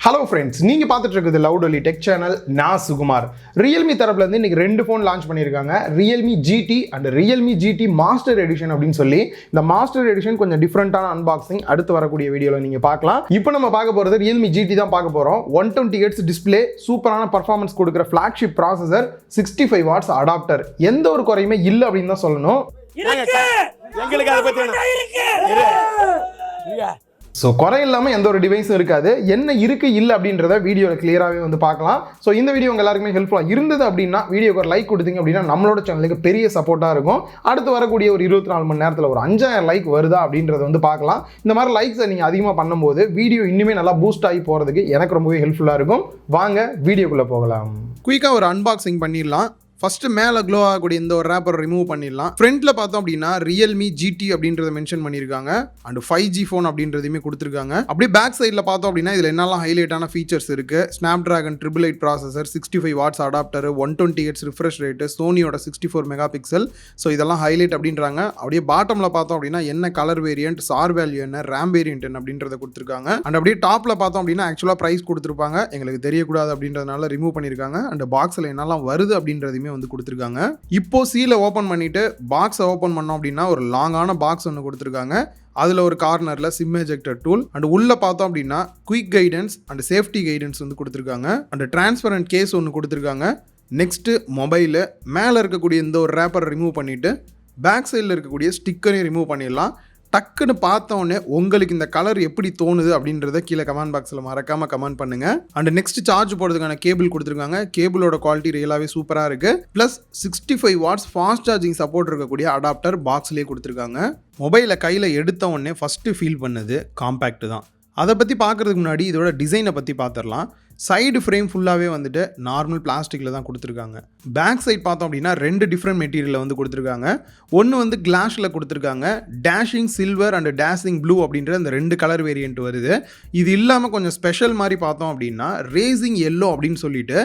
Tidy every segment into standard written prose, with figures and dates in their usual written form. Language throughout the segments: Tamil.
Hello friends, நீங்க பார்த்துட்டு இருக்கிறது லவுடலி டெக் சேனல். நான் சுகுமார். Realme தரப்புல இருந்து இன்னைக்கு ரெண்டு ஃபோன் லான்ச் பண்ணிருக்காங்க. Realme GT and Realme GT Master Edition அப்படின்னு சொல்லி. இந்த Master Edition கொஞ்சம் டிஃபரண்டான அன்பாக்சிங் அடுத்து வரக்கூடிய வீடியோல நீங்க பார்க்கலாம். இப்போ நம்ம பார்க்க போறது Realme GT தான் பார்க்க போறோம். 120 Hz டிஸ்ப்ளே, சூப்பரான பெர்ஃபார்மன்ஸ் கொடுக்கிற flagship ப்ராசஸர், 65 வாட்ஸ் அடாப்டர். எந்த ஒரு குறையுமே இல்ல அப்படின்னு தான் சொல்லணும். எங்களுக்கு அதை பத்தி ஸோ குறை இல்லாமல் எந்த ஒரு டிவைஸும் இருக்காது. என்ன இருக்கு இல்லை அப்படின்றத வீடியோவில் கிளியராகவே வந்து பார்க்கலாம். ஸோ இந்த வீடியோ உங்கள் எல்லாருக்குமே ஹெல்ப்ஃபுல்லாக இருந்தது அப்படின்னா வீடியோக்கு ஒரு லைக் கொடுத்தீங்க அப்படின்னா நம்மளோட சேனலுக்கு பெரிய சப்போர்ட்டாக இருக்கும். அடுத்து வரக்கூடிய ஒரு 24 மணி நேரத்தில் ஒரு 5000 லைக் வருதா அப்படின்றத வந்து பார்க்கலாம். இந்த மாதிரி லைக்ஸை நீங்கள் அதிகமாக பண்ணும்போது வீடியோ இன்னுமே நல்லா பூஸ்ட் ஆகி போகிறதுக்கு எனக்கு ரொம்பவே ஹெல்ப்ஃபுல்லாக இருக்கும். வாங்க வீடியோக்குள்ளே போகலாம். குயிக்காக ஒரு அன்பாக்சிங் பண்ணிடலாம். ஃபர்ஸ்ட் மேலே க்ளோ ஆகக்கூடிய இந்த ஒரு ரேப்பரை ரிமூவ் பண்ணிடலாம். ஃப்ரண்ட்ல பார்த்தோம் அப்படின்னா Realme GT அப்படின்றத மென்ஷன் பண்ணியிருக்காங்க. அண்ட் 5G ஃபோன் அப்படின்றதையுமே கொடுத்துருக்காங்க. அப்படியே பேக் சைடில் பார்த்தோம் அப்படின்னா இதில் என்னெல்லாம் ஹைலைட்டான ஃபீச்சர்ஸ் இருக்கு. Snapdragon 888 processor, 65 watts adapter, 120 Hz refresh rate, சோனியோட 64 மெகா பிக்சல். ஸோ இதெல்லாம் ஹைலைட் அப்படின்றாங்க. அப்படியே பாட்டமில் பார்த்தோம் அப்படின்னா என்ன கலர் வேரியன்ட், சார் வேல்யூ என்ன, ரேம் வேரியன்ட் என்ன அப்படின்றத கொடுத்துருக்காங்க. அண்ட் அப்படியே டாப்பில் பார்த்தோம் அப்படின்னா ஆக்சுவலாக ப்ரைஸ் கொடுத்துருப்பாங்க. எங்களுக்கு தெரியக்கூடாது அப்படின்றதுனால ரிமூவ் பண்ணியிருக்காங்க. அண்ட் பாக்ஸில் என்னெல்லாம் வருது அப்படின்றதையுமே வந்து கொடுத்திருக்காங்க. இப்போ சீலை ஓபன் பண்ணிட்டு பாக்ஸை ஓபன் பண்ணோம் அப்படின்னா ஒரு லாங்கான பாக்ஸ் ஒன்று கொடுத்திருக்காங்க. அதில் ஒரு கார்னரில் சிம் எஜெக்டர் டூல் அண்ட் உள்ளே பார்த்தோம் அப்படின்னா quick guidance and safety guidance வந்து கொடுத்துருக்காங்க. அண்ட் டிரான்ஸ்பரண்ட் கேஸ் ஒன்று கொடுத்துருக்காங்க. நெக்ஸ்ட்டு மொபைலு மேலே இருக்கக்கூடிய இந்த ஒரு ரேப்பரை ரிமூவ் பண்ணிவிட்டு பேக் சைடில் இருக்கக்கூடிய ஸ்டிக்கரையும் ரிமூவ் பண்ணிடலாம். டக்குன்னு பார்த்தோன்னே உங்களுக்கு இந்த கலர் எப்படி தோணுது அப்படின்றத கீழே கமெண்ட் பாக்ஸில் மறக்காமல் கமெண்ட் பண்ணுங்க. அண்ட் நெக்ஸ்ட் சார்ஜ் போடுறதுக்கான கேபிள் கொடுத்துருக்காங்க. கேபிளோட குவாலிட்டி ரியலாகவே சூப்பராக இருக்கு. Plus 65 watts fast charging support இருக்கக்கூடிய அடாப்டர் பாக்ஸ்லேயே கொடுத்துருக்காங்க. மொபைலை கையில் எடுத்த உடனே ஃபஸ்ட்டு ஃபீல் பண்ணது காம்பேக்ட் தான். அதை பற்றி பார்க்குறதுக்கு முன்னாடி இதோட டிசைனை பற்றி பார்த்துடலாம். சைடு ஃப்ரேம் ஃபுல்லாகவே வந்துட்டு நார்மல் பிளாஸ்டிக்கில் தான் கொடுத்துருக்காங்க. பேக் சைட் பார்த்தோம் அப்படின்னா 2 டிஃப்ரெண்ட் மெட்டீரியலில் வந்து கொடுத்துருக்காங்க. ஒன்று வந்து கிளாஸில் கொடுத்துருக்காங்க. Dashing silver and dashing blue அப்படின்ற அந்த 2 கலர் வேரியன்ட் வருது. இது இல்லாமல் கொஞ்சம் ஸ்பெஷல் மாதிரி பார்த்தோம் அப்படின்னா ரேசிங் எல்லோ அப்படின்னு சொல்லிட்டு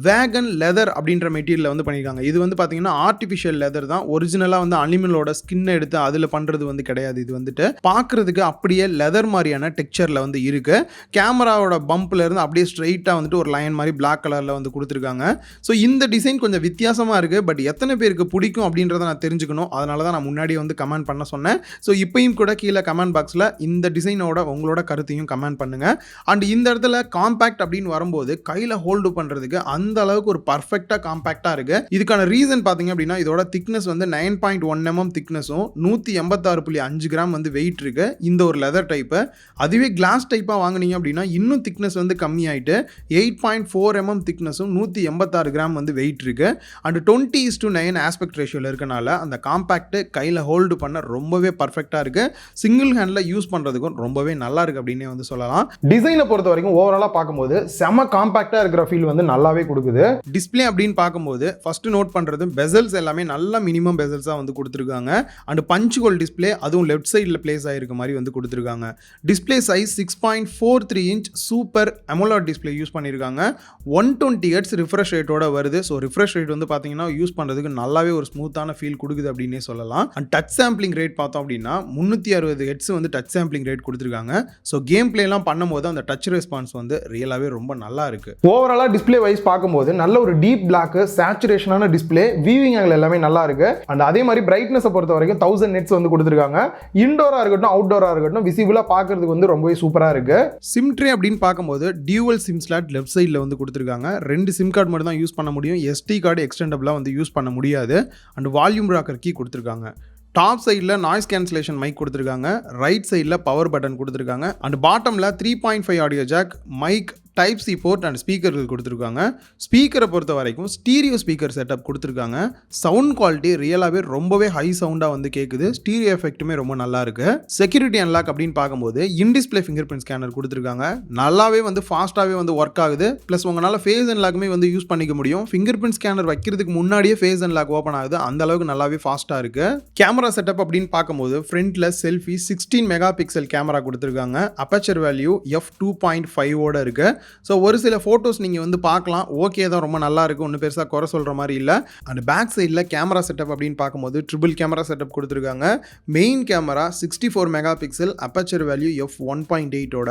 வேகன் லெதர் அப்படின்ற மெட்டீரியலில் வந்து பண்ணியிருக்காங்க. இது வந்து பார்த்தீங்கன்னா ஆர்டிஃபிஷியல் லெதர் தான். ஒரிஜினலாக வந்து அனிமலோட ஸ்கின்னை எடுத்து அதில் பண்ணுறது வந்து கிடையாது. இது வந்துட்டு பார்க்குறதுக்கு அப்படியே லெதர் மாதிரியான டெக்ஸ்சரில் வந்து இருக்குது. கேமராவோட பம்பில் இருந்து அப்படியே ஸ்ட்ரைட் வந்துட்டு ஒரு லைன் மாதிரி பிளாக் கலர்ல வந்து கொடுத்துருக்காங்க. ஸோ இந்த டிசைன் கொஞ்சம் வித்தியாசமா இருக்கு. பட் எத்தனை பேருக்கு பிடிக்கும் அப்படின்றத நான் தெரிஞ்சுக்கணும். அதனால தான் நான் முன்னாடியே வந்து கமெண்ட் பண்ண சொன்னேன். ஸோ இப்பயும் கூட கீழே கமெண்ட் பாக்ஸில் இந்த டிசைனோட உங்களோட கருத்தையும் கமெண்ட் பண்ணுங்க. அண்ட் இந்த இடத்துல காம்பேக்ட் அப்படின்னு வரும்போது கையில் ஹோல்டு பண்றதுக்கு அந்த அளவுக்கு ஒரு பர்ஃபெக்டா காம்பேக்டா இருக்கு. இதுக்கான ரீசன் பார்த்தீங்க அப்படின்னா இதோட திக்னஸ் வந்து 9.1 mm திக்னஸும் 186.5 கிராம் வந்து வெயிட் இருக்கு. இந்த ஒரு லெதர் டைப்பு. அதுவே கிளாஸ் டைப்பாக வாங்கினீங்க அப்படின்னா இன்னும் திக்னஸ் வந்து கம்மியாயிட்டு 8.4 mm திக்னஸும் 186 கிராம் வந்து வெயிட் இருக்கு. அண்ட் 20:9 ஆஸ்பெக்ட் ரேஷியோவில் இருக்கனால அந்த காம்பேக்ட் கையில் ஹோல்டு பண்ண ரொம்பவே பர்ஃபெக்டாக இருக்கு. சிங்கிள் ஹேண்டில் யூஸ் பண்ணுறதுக்கும் ரொம்பவே நல்லா இருக்கு அப்படின்னே வந்து சொல்லலாம். டிசைனை பொறுத்த வரைக்கும் ஓவராலாக பார்க்கும்போது செம காம்பேக்டாக இருக்கிற ஃபீல் வந்து நல்லாவே கொடுக்குது. டிஸ்பிளே அப்படின்னு பார்க்கும்போது ஃபர்ஸ்ட் நோட் பண்ணுறது பெசல்ஸ் எல்லாமே நல்ல மினிமம் பெசல்ஸாக வந்து கொடுத்துருக்காங்க. அண்ட் பஞ்ச் ஹோல் டிஸ்பிளே அதுவும் லெஃப்ட் சைடில் பிளேஸ் ஆகிருக்க மாதிரி வந்து கொடுத்துருக்காங்க. Display size 6.43 inch super AMOLED display use பண்ணியிருக்காங்க. 120 Hz ரிஃப்ரெஷ் ரேட்டோட வருது. ஸோ ரிஃப்ரெஷ் ரேட் வந்து பார்த்தீங்கன்னா யூஸ் பண்ணுறதுக்கு நல்லாவே ஒரு ஸ்மூத்தான ஃபீல் கொடுக்குது அப்படின்னே சொல்லலாம். அண்ட் டச் சாம்பிளிங் ரேட் பார்த்தோம் அப்படின்னா 360 Hz வந்து டச் சாம்பிளிங் ரேட் கொடுத்துருக்காங்க. ஸோ கேம் பிளேலாம் பண்ணும்போது அந்த டச் ரெஸ்பான்ஸ் வந்து ரியலாகவே ரொம்ப நல்லா இருக்கு. ஓவராலாக டிஸ்பிளே வைஸ் பார்க்கும்போது நல்ல ஒரு டீப் பிளாக் சேச்சுரேஷனான டிஸ்பிளே, வீவிங் ஆங்கிள் எல்லாமே நல்லா இருக்கு. அண்ட் அதே மாதிரி பிரைட்னஸை பொறுத்த வரைக்கும் 1000 nits வந்து கொடுத்துருக்காங்க. இன்டோரா இருக்கட்டும் அவுட்டோரா இருக்கட்டும் விசிபிளா பார்க்கறதுக்கு வந்து ரொம்பவே சூப்பரா இருக்கு. சிம் ட்ரே அப்படின்னு பார்க்கும்போது டியூவல் சிம் ஸ்லாட் லெஃப்ட் சைடில் வந்து கொடுத்துருக்காங்க. 2 சிம் கார்டு மட்டும் தான் யூஸ் பண்ண முடியும். SD கார்டு எக்ஸ்டெண்டபிளாக வந்து யூஸ் பண்ண முடியாது. அண்ட் வால்யூம் ராக்கர் கீ கொடுத்துருக்காங்க. டாப் சைடில் நாய்ஸ் கேன்சலேஷன் மைக் கொடுத்துருக்காங்க. ரைட் சைடில் பவர் பட்டன் கொடுத்துருக்காங்க. அண்ட் பாட்டமில் 3.5 audio jack, mic, type C port and ஸ்பீக்கர்கள் கொடுத்துருக்காங்க. ஸ்பீக்கரை பொறுத்த வரைக்கும் ஸ்டீரியோ ஸ்பீக்கர் செட்டப் கொடுத்துருக்காங்க. சவுண்ட் குவாலிட்டி ரியலாகவே ரொம்பவே ஹை சவுண்டாக வந்து கேட்குது. ஸ்டீரியோ எஃபெக்ட்டுமே ரொம்ப நல்லா இருக்கு. செக்யூரிட்டி அன்லாக் அப்படின்னு பார்க்கும்போது in display finger print scanner கொடுத்துருக்காங்க. நல்லாவே வந்து ஃபாஸ்ட்டாகவே வந்து ஒர்க் ஆகுது. ப்ளஸ் உங்களால் ஃபேஸ் அன்லாக்குமே வந்து யூஸ் பண்ணிக்க முடியும். ஃபிங்கர் பிரிண்ட் ஸ்கேனர் வைக்கிறதுக்கு முன்னாடியே ஃபேஸ் அன்லாக் ஓப்பன் ஆகுது. அந்த அளவுக்கு நல்லாவே ஃபாஸ்ட்டாக இருக்கு. கேமரா செட்டப் அப்படின்னு பார்க்கும்போது ஃப்ரண்ட்ல செல்ஃபி 16 மெகா பிக்சல் கேமரா கொடுத்துருக்காங்க. அப்பேச்சர் வேல்யூ f2.5 ஓட இருக்கு. ஸோ ஒரு சில ஃபோட்டோஸ் நீங்கள் வந்து பார்க்கலாம், ஓகே தான், ரொம்ப நல்லா இருக்குது, ஒன்றும் பெருசாக குறை சொல்கிற மாதிரி இல்லை. அண்ட் பேக் சைடில் கேமரா செட்டப் அப்படின்னு பார்க்கும்போது ட்ரிபிள் கேமரா செட்டப் கொடுத்துருக்காங்க. Main camera 64 mega pixel, aperture value f1.8ஓட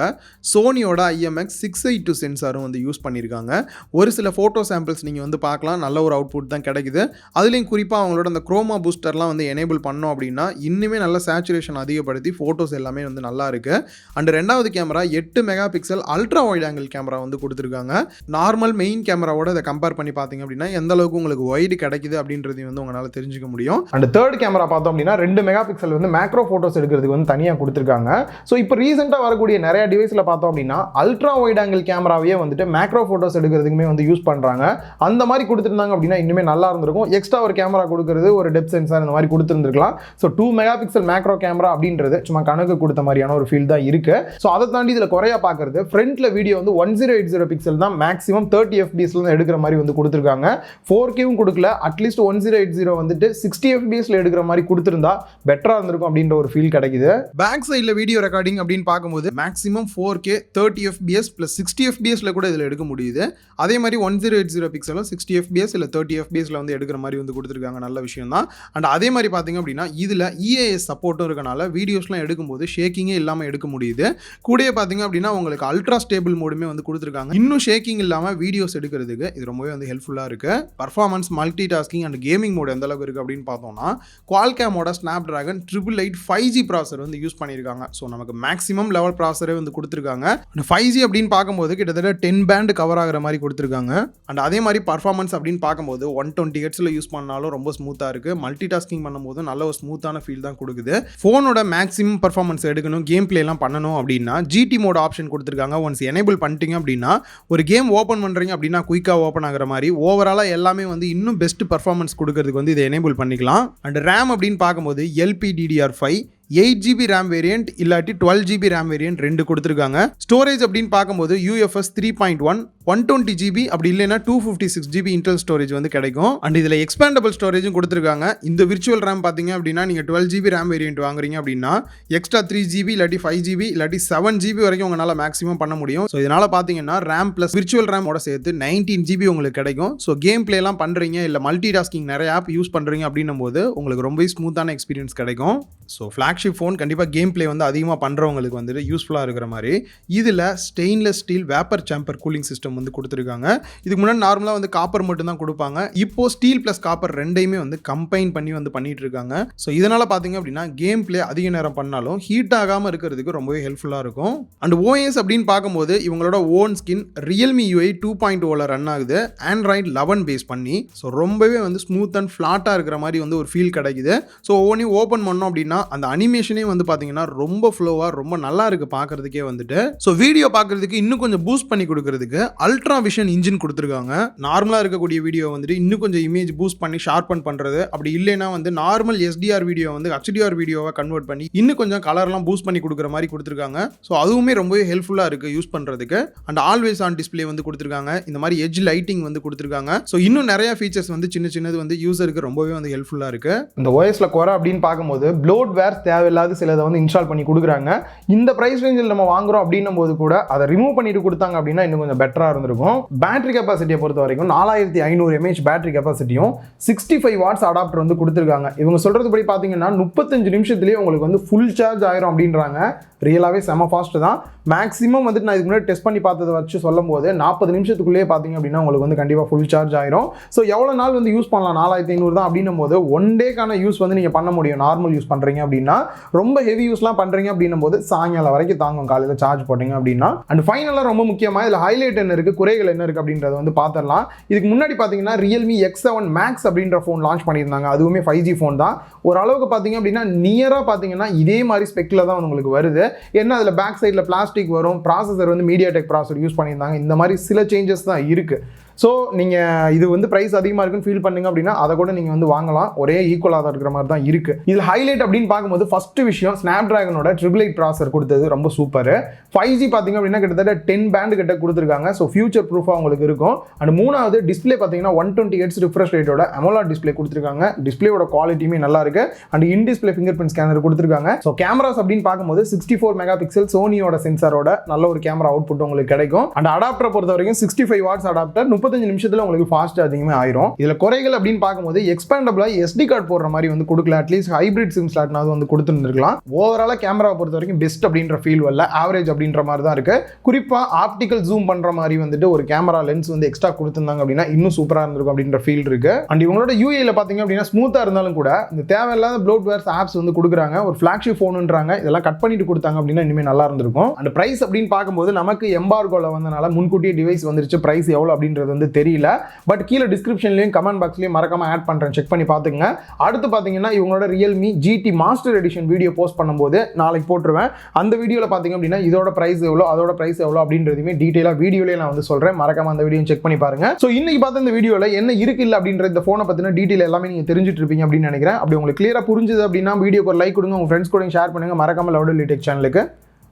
சோனியோட IMX682 சென்சாரும் வந்து யூஸ் பண்ணியிருக்காங்க. ஒரு சில ஃபோட்டோ சாம்பிள்ஸ் நீங்கள் வந்து பார்க்கலாம், நல்ல ஒரு அவுட்புட் தான் கிடைக்குது. அதுலேயும் குறிப்பாக அவங்களோட அந்த குரோமா பூஸ்டர்லாம் வந்து எனேபிள் பண்ணோம் அப்படின்னா இன்னுமே நல்ல சேச்சுரேஷன் அதிகப்படுத்தி ஃபோட்டோஸ் எல்லாமே வந்து நல்லா இருக்குது. அண்ட் ரெண்டாவது camera 8 mega pixel ultra wide angle camera வந்து கொடுத்துருக்காங்க. நார்மல் மெயின் கேமராவோட இதை கம்பேர் பண்ணி பார்த்தீங்க அப்படின்னா எந்த அளவுக்கு உங்களுக்கு வைடு கிடைக்குது அப்படின்றதையும் வந்து உங்களால் தெரிஞ்சுக்க முடியும். அண்ட் தேர்ட் கேமரா பார்த்தோம் அப்படின்னா 2 மெகா பிக்சல் வந்து மேக்ரோ ஃபோட்டோஸ் எடுக்கிறதுக்கு வந்து தனியாக கொடுத்துருக்காங்க. ஸோ இப்போ ரீசெண்டாக வரக்கூடிய நிறைய டிவைஸில் பார்த்தோம் அப்படின்னா அல்ட்ரா வைட் ஆங்கிள் கேமராவே வந்துட்டு மேக்ரோ ஃபோட்டோஸ் எடுக்கிறதுக்குமே வந்து யூஸ் பண்ணுறாங்க. அந்த மாதிரி கொடுத்துருந்தாங்க அப்படின்னா இன்னுமே நல்லா இருந்திருக்கும். எக்ஸ்ட்ரா ஒரு கேமரா கொடுக்குறது, ஒரு டெப்த் சென்சார் இந்த மாதிரி கொடுத்துருந்துருக்கலாம். So 2 mega pixel macro camera அப்படின்றது சும்மா கணக்கு கொடுத்த மாதிரியான ஒரு ஃபீல் தான் இருக்கு. ஸோ அதை தாண்டி இதில் குறையா பார்க்கறது, ஃப்ரண்ட்ல வீடியோ வந்து 1080 பிக்சல் தான் மேக்ஸிமம் 30 fps எடுக்கிற மாதிரி வந்து கொடுத்துருக்காங்க. 4Kவும் கொடுக்கல, அட்லீஸ்ட் 1080 வந்துட்டு 60 fps எடுக்கிற மாதிரி கொடுத்துருந்தா பெட்டரா இருந்திருக்கும் அப்படின்ற ஒரு ஃபீல் கிடைக்குது. பேக் சைடில் வீடியோ ரெக்கார்டிங் அப்படின்னு பார்க்கும்போது மேக்ஸிமம் 4K 30 fps + 60 fps கூட இதில் எடுக்க முடியுது. அதே மாதிரி 1080 பிக்சலும் 60 fps இல்லை 30 fps வந்து எடுக்கிற மாதிரி வந்து கொடுத்துருக்காங்க. நல்ல விஷயம் தான். அண்ட் அதே மாதிரி பார்த்தீங்க அப்படின்னா இதில் EAS சப்போர்ட்டும் இருக்கனால வீடியோஸ்லாம் எடுக்கும்போது ஷேக்கிங்கே இல்லாமல் எடுக்க முடியுது. கூடயே பார்த்தீங்க அப்படின்னா உங்களுக்கு அல்ட்ரா ஸ்டேபிள் மோடுமே வந்து கொடுத்துருக்காங்க. இன்னும் ஷேக்கிங் இல்லாமல் வீடியோஸ் எடுக்கிறதுக்கு இது ரொம்பவே வந்து ஹெல்ப்ஃபுல்லாக இருக்குது. Performance, multi tasking and gaming mode எந்த அளவுக்கு இருக்குது அப்படின்னு பார்த்தோம்னா குவால்காமோட Snapdragon 888 5G ப்ராசர் வந்து யூஸ் பண்ணியிருக்காங்க. ஸோ நமக்கு மேக்ஸிமம் லெவல் ப்ராசரே வந்து கொடுத்துருக்காங்க. அண்ட் 5G அப்படின்னு பார்க்கும்போது கிட்டத்தட்ட 10 பேண்ட் கவர் ஆகிற மாதிரி கொடுத்துருக்காங்க. அண்ட் அதே மாதிரி பர்ஃபார்மன்ஸ் அப்படின்னு பார்க்கும்போது 120 ஹெர்ட்ஸில் யூஸ் பண்ணாலும் ரொம்ப ஸ்மூத்தாக இருக்குது. மல்டி டாஸ்கிங் பண்ணும்போது நல்ல ஒரு ஸ்மூத்தான ஃபீல் தான் கொடுக்குது. ஃபோனோட மேக்ஸிமம் பர்ஃபார்மன்ஸ் எடுக்கணும், கேம் பிளேலாம் பண்ணணும் அப்படின்னா GT மோட் ஆப்ஷன் கொடுத்துருக்காங்க. ஒன்ஸ் எனேபிள் பண்ணிட்டீங்க அப்படின்னா ஒரு கேம் ஓப்பன் பண்ணுறீங்க அப்படின்னா குயிக்காக ஓப்பன் ஆகிற மாதிரி ஓவராலாக எல்லாமே வந்து இன்னும் பெஸ்ட் பர்ஃபார்மன்ஸ் கொடுக்கறதுக்கு வந்து இதை எனேபிள் பண்ணிக்கலாம். அண்ட் ரேம் அப்படின்னு பார்க்கும்போது LPDDR5 8GB RAM வேரியன்ட் இல்லாட்டி 12GB RAM வேரியன்ட் ரெண்டு கொடுத்துருக்காங்க. ஸ்டோரேஜ் அப்படின்னு பார்க்கும்போது UFS 3.1 120GB அப்படி இல்லைன்னா 256GB இன்டர்னல் ஸ்டோரேஜ் வந்து கிடைக்கும். அண்ட் இதில் எக்ஸ்பேண்டபிள் ஸ்டோரேஜும் கொடுத்துருக்காங்க. இந்த விர்ச்சுவல் RAM பார்த்தீங்க அப்படின்னா நீங்கள் 12GB RAM வேரியன்ட் வாங்குறீங்க அப்படின்னா எக்ஸ்ட்ரா 3GB இல்லாட்டி 5GB இல்லாட்டி 7GB வரைக்கும் உங்களால் மேக்ஸிமம் பண்ண முடியும். ஸோ இதனால் பார்த்தீங்கன்னா RAM ப்ளஸ் விர்ச்சுவல் ரேமோட சேர்த்து 19GB உங்களுக்கு கிடைக்கும். ஸோ கேம் பிளேலாம் பண்ணுறீங்க இல்லை மல்டி டாஸ்கிங் நிறைய ஆப் யூஸ் பண்ணுறீங்க அப்படின்னும் போது உங்களுக்கு ரொம்ப ஸ்மூத்தான எக்ஸ்பீரியன்ஸ் கிடைக்கும். ஸோ ஃப்ளாக்ஷிப் ஃபோன் கண்டிப்பாக கேம் பிளே வந்து அதிகமாக பண்ணுறவங்களுக்கு வந்துட்டு யூஸ்ஃபுல்லாக இருக்கிற மாதிரி இதில் stainless steel vapour chamber cooling system வந்து கொடுத்துருக்காங்க. இதுக்கு முன்னாடி நார்மலாக வந்து காப்பர் மட்டும் தான் கொடுப்பாங்க. இப்போ ஸ்டீல் ப்ளஸ் காப்பர் ரெண்டையுமே வந்து கம்பைன் பண்ணி வந்து பண்ணிட்டு இருக்காங்க. ஸோ இதனால் பார்த்தீங்க அப்படின்னா கேம் பிளே அதிக நேரம் பண்ணாலும் ஹீட் ஆகாமல் இருக்கிறதுக்கு ரொம்பவே ஹெல்ப்ஃபுல்லாக இருக்கும். அண்ட் OS அப்படின்னு பார்க்கும்போது இவங்களோட own skin Realme UI 2.0 run ஆகுது. Android 11 பேஸ் பண்ணி. ஸோ ரொம்பவே வந்து ஸ்மூத் அண்ட் ஃப்ளாட்டாக இருக்கிற மாதிரி வந்து ஒரு ஃபீல் கிடைக்குது. ஸோ ஒவ்வொன்றையும் ஓப்பன் பண்ணோம் அப்படின்னா அந்த அனிமேஷனே வந்து பார்த்தீங்கன்னா ரொம்ப ஃப்ளோவாக ரொம்ப நல்லா இருக்குது பார்க்குறதுக்கே வந்துட்டு. ஸோ வீடியோ பார்க்குறதுக்கு இன்னும் கொஞ்சம் பூஸ்ட் பண்ணி கொடுக்கறதுக்கு அல்ட்ரா விஷன் இன்ஜின் கொடுத்துருக்காங்க. நார்மலாக இருக்கக்கூடிய வீடியோ வந்துட்டு இன்னும் கொஞ்சம் இமேஜ் பூஸ்ட் பண்ணி ஷார்பன் பண்ணுறது, அப்படி இல்லைன்னா வந்து நார்மல் SDR வீடியோ வந்து HDR வீடியோவை கன்வெர்ட் பண்ணி இன்னும் கொஞ்சம் கலர்லாம் பூஸ்ட் பண்ணி கொடுக்குற மாதிரி கொடுத்துருக்காங்க. ஸோ அதுவுமே ரொம்பவே ஹெல்ப்ஃபுல்லாக இருக்குது யூஸ் பண்ணுறதுக்கு. அண்ட் ஆல்வேஸ் ஆன் டிஸ்பிளே வந்து கொடுத்துருக்காங்க. இந்த மாதிரி எட்ஜ் லைட்டிங் வந்து கொடுத்துருக்காங்க. ஸோ இன்னும் நிறைய ஃபீச்சர்ஸ் வந்து சின்னது வந்து யூசருக்கு ரொம்பவே வந்து ஹெல்ப்ஃபுல்லாக இருக்குது. இந்த OSல குறை அப்படின்னு பார்க்கும்போது ப்ளோட்வேர் தேவையில்லாத சிலதை வந்து இன்ஸ்டால் பண்ணி கொடுக்குறாங்க. இந்த பிரைஸ் ரேஞ்சில் நம்ம வாங்குறோம் அப்படின்னும் போது கூட அதை ரிமூவ் பண்ணிட்டு கொடுத்தாங்க அப்படின்னா இன்னும் கொஞ்சம் பெட்டராக இருந்திருக்கும். பேட்டரி கெப்பாசிட்டியை பொறுத்த வரைக்கும் 4500 mAh பேட்டரி கெப்பாசிட்டியும் 65 வாட்ஸ் அடாப்டர் வந்து கொடுத்துருக்காங்க. இவங்க சொல்றது படி பார்த்தீங்கன்னா 35 நிமிஷத்துலேயே உங்களுக்கு வந்து ஃபுல் சார்ஜ் ஆயிரும் அப்படின்றாங்க. ரியலாகவே செம ஃபாஸ்ட் தான். மேக்ஸிமம் வந்துட்டு நான் இதுக்கு முன்னாடி டெஸ்ட் பண்ணி பார்த்ததை வச்சு சொல்லும் போது 40 நிமிஷத்துக்குள்ளேயே பார்த்தீங்க அப்படின்னா உங்களுக்கு வந்து கண்டிப்பாக ஃபுல் சார்ஜ் ஆயிரும். ஸோ எவ்வளோ நாள் வந்து யூஸ் பண்ணலாம், 4500 தான் அப்படின்னும் போது ஒன் டேக்கான யூஸ் வந்து நீங்கள் பண்ண முடியும். நார்மல் யூஸ் பண்ணுறீங்க அப்படின்னா, ரொம்ப ஹெவி யூஸ்லாம் பண்ணுறீங்க அப்படின்னும் போது சாயங்காலம் வரைக்கும் தாங்கும் காலையில் சார்ஜ் போட்டிங்க அப்படின்னா. அண்ட் ஃபைனலாக ரொம்ப முக்கியமாக இதில் ஹைலைட் என்ன இருக்குது, குறைகள் என்ன இருக்குது அப்படின்றத வந்து பார்த்துடலாம். இதுக்கு முன்னாடி பார்த்தீங்கன்னா Realme X7 Max அப்படின்ற ஃபோன் லான்ச் பண்ணியிருந்தாங்க. அதுவுமே 5G ஃபோன் தான். ஓரளவுக்கு பார்த்தீங்க அப்படின்னா நியராக பார்த்தீங்கன்னா இதே மாதிரி ஸ்பெக்கில் தான் உங்களுக்கு வருது. என்ன அதில் பேக் சைடில் பிளாஸ்டிக் வரும், ப்ராசஸர் வந்து MediaTek ப்ராசஸர் யூஸ் பண்ணியிருந்தாங்க. இந்த மாதிரி சில சேஞ்சஸ் தான் இருக்குது. ஸோ நீங்கள் இது வந்து ப்ரைஸ் அதிகமாக இருக்குன்னு ஃபீல் பண்ணுங்க அப்படின்னா அதை கூட நீங்கள் வந்து வாங்கலாம். ஒரே ஈக்குவலாக தான் இருக்கிற மாதிரி தான் இருக்குது. இதில் ஹைலைட் அப்படின்னு பார்க்கும்போது ஃபஸ்ட்டு விஷயம் Snapdragonோட 888 ப்ராசஸர் கொடுத்தது ரொம்ப சூப்பர். 5G பார்த்தீங்க அப்படின்னா கிட்டத்தட்ட 10 பேண்ட் கிட்ட கொடுத்துருக்காங்க. ஸோ ஃபியூச்சர் ப்ரூஃபாக உங்களுக்கு இருக்கும். அண்ட் மூணாவது டிஸ்பிளே பார்த்தீங்கன்னா 120 Hz ரிஃப்ரெஷ் ரேட்டோட AMOLED டிஸ்பிளே கொடுத்துருக்காங்க. டிஸ்பிளேயோட குவாலிட்டியுமே நல்லா இருக்கு. And in display finger print scanner கொடுத்துருக்காங்க. ஸோ கேமராஸ் அப்படின்னு பார்க்கும்போது 64 மெகா பிக்சல் சோனியோட சென்சாரோட நல்ல ஒரு கேமரா அவுட்புட் உங்களுக்கு கிடைக்கும். அண்ட் அடாப்டரை பொறுத்த வரைக்கும் 65 வாட்ஸ் அடாப்டர் 35 நிமிஷத்துல உங்களுக்கு ஃபாஸ்ட் அதிகமே ஆயிரும். இதுல குறைகள் அப்படின்னு பார்க்கும்போது எக்ஸ்பேண்டபிளா SD கார்டு போடுற மாதிரி வந்து கொடுக்கல. அட்லீஸ்ட் ஹைபிரிட் சிம் ஸ்லாட்னாவது வந்து கொடுத்துருந்துருக்கலாம். ஓவராலா கேமரா பொறுத்த வரைக்கும் பெஸ்ட் அப்படின்ற ஃபீல் வரல, ஆவரேஜ் அப்படின்ற மாதிரி தான் இருக்கு. குறிப்பா ஆப்டிகல் ஜூம் பண்ற மாதிரி வந்துட்டு ஒரு கேமரா லென்ஸ் வந்து எக்ஸ்ட்ரா கொடுத்திருந்தாங்க அப்படின்னா இன்னும் சூப்பரா இருந்திருக்கும் அப்படின்ற ஃபீல் இருக்கு. அண்ட் இவங்களோட UIல பாத்தீங்க அப்படின்னா ஸ்மூத்தா இருந்தாலும் கூட இந்த தேவையில்லாத ப்ளோட்வேர்ஸ் ஆப்ஸ் வந்து கொடுக்குறாங்க. ஒரு ஃபிளாக்ஷிப் போனுன்றாங்க, இதெல்லாம் கட் பண்ணிட்டு கொடுத்தாங்க அப்படின்னா இனிமே நல்லா இருந்திருக்கும். அண்ட் பிரைஸ் அப்படின்னு பார்க்கும்போது நமக்கு எம்பார்கோல வந்தனால முன்கூட்டியே டிவைஸ் வந்துருச்சு, பிரைஸ் எவ்வளவு அப்படின்றது வந்து தெரியல. பட் கீழே டிஸ்கிரிப்ஷன்லயும் கமெண்ட் பாக்ஸ்லயும் மறக்காம ஆட் பண்றேன், செக் பண்ணி பாத்துங்க. அடுத்து பாத்தீங்கன்னா இவங்களோட Realme GT master edition video post பண்ணும்போது நாளைக்கு போட்டுருவேன். அந்த வீடியோல பாத்தீங்க அப்படின்னா இதோட பிரைஸ் எவ்வளோ, அதோட பிரைஸ் எவ்வளோ அப்படின்றதுமே டீடைலா வீடியோலயே நான் வந்து சொல்றேன். மறக்காம அந்த வீடியோ செக் பண்ணி பாருங்க. ஸோ இன்னைக்கு பார்த்த இந்த வீடியோல என்ன இருக்கு இல்ல அப்படின்ற இந்த போனை பத்தின டீடைல் எல்லாமே நீங்க தெரிஞ்சுட்டு இருப்பீங்க அப்படின்னு நினைக்கிறேன். அப்படி உங்களுக்கு கிளியரா புரிஞ்சது அப்படின்னா வீடியோக்கு ஒரு லைக் கொடுங்க, உங்க ஃப்ரெண்ட்ஸ் கூட ஷேர் பண்ணுங்க. மறக்காம லவுட் டெக் சேனலுக்கு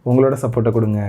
உங்களோட சப்போர்ட்டை கொடுங்க.